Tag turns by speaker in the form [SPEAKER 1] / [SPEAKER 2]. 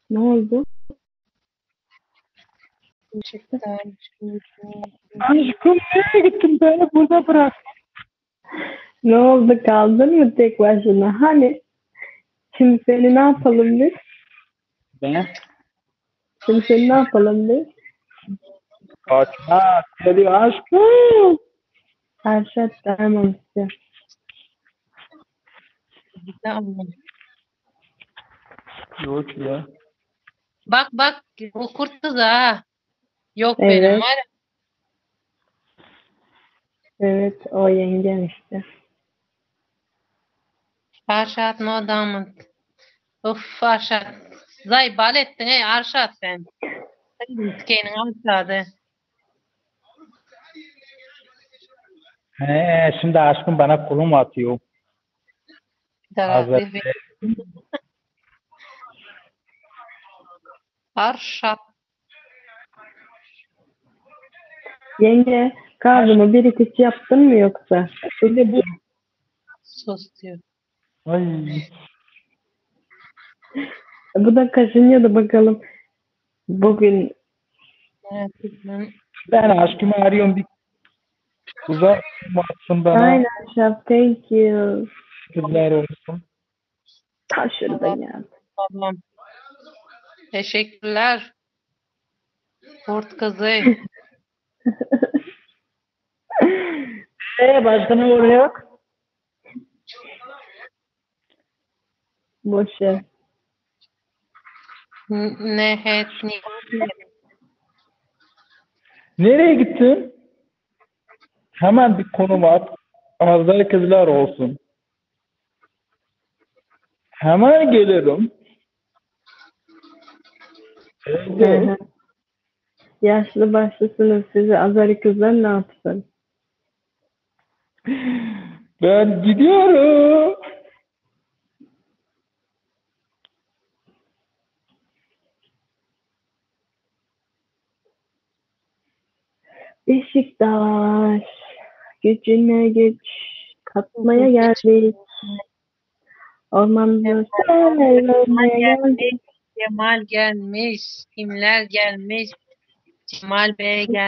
[SPEAKER 1] Ne oldu?
[SPEAKER 2] Işıklar.
[SPEAKER 3] Aşkım nereye gittin? Beni burada bırak.
[SPEAKER 1] Ne oldu kaldın mı tek başına? Hani şimdi seni ne yapalım biz?
[SPEAKER 3] Ben
[SPEAKER 1] Şimdi seni ne yapalım biz?
[SPEAKER 3] kaçma. Geliyor aşkım.
[SPEAKER 1] Erşat dayanmam istiyor.
[SPEAKER 2] Tamam.
[SPEAKER 3] Yok ya.
[SPEAKER 2] Bak bak o kurt kız ha. Yok benim
[SPEAKER 1] Evet,
[SPEAKER 2] var. Ya,
[SPEAKER 1] evet o yengem işte.
[SPEAKER 2] Arşat no damın. Of Arşat. Zay bal ettin ey Arşat sen. Senin tikenin aşağıda.
[SPEAKER 3] Şimdi aşkım bana kulum atıyor. Hazır.
[SPEAKER 2] Taraflı bir Arşat.
[SPEAKER 1] Yenge kahvemi bir iki yaptın mı yoksa?
[SPEAKER 3] Şimdi bu.
[SPEAKER 2] Sus diyor.
[SPEAKER 3] Ay.
[SPEAKER 1] Bu da kaşınıyordu bakalım. Bugün
[SPEAKER 2] Evet, ben
[SPEAKER 3] Ben aşkımı arıyorum. Bir uzak atsın bana.
[SPEAKER 1] aynen Erşat thank you.
[SPEAKER 3] Kızlar olsun.
[SPEAKER 1] Ta şuradan geldi.
[SPEAKER 2] ablam. Teşekkürler. Kurt kızı.
[SPEAKER 3] Başka ne oluyor?
[SPEAKER 1] Boş ver.
[SPEAKER 2] Ne het ni.
[SPEAKER 3] Nereye gittin? Hemen bir konum at. Hazır kızlar olsun. Hemen gelirim.
[SPEAKER 1] Hı
[SPEAKER 3] Evde.
[SPEAKER 1] hı. Yaşlı başlısınız sizi azarı kızlar ne yapsın?
[SPEAKER 3] Ben gidiyorum.
[SPEAKER 1] Beşiktaş gücüne güç katmaya geldik. Ormanda
[SPEAKER 2] Kemal
[SPEAKER 1] sermeye
[SPEAKER 2] gelmiş.
[SPEAKER 1] geldik.
[SPEAKER 2] Kemal gelmiş. Kimler gelmiş? Cemal Bey gelmiş.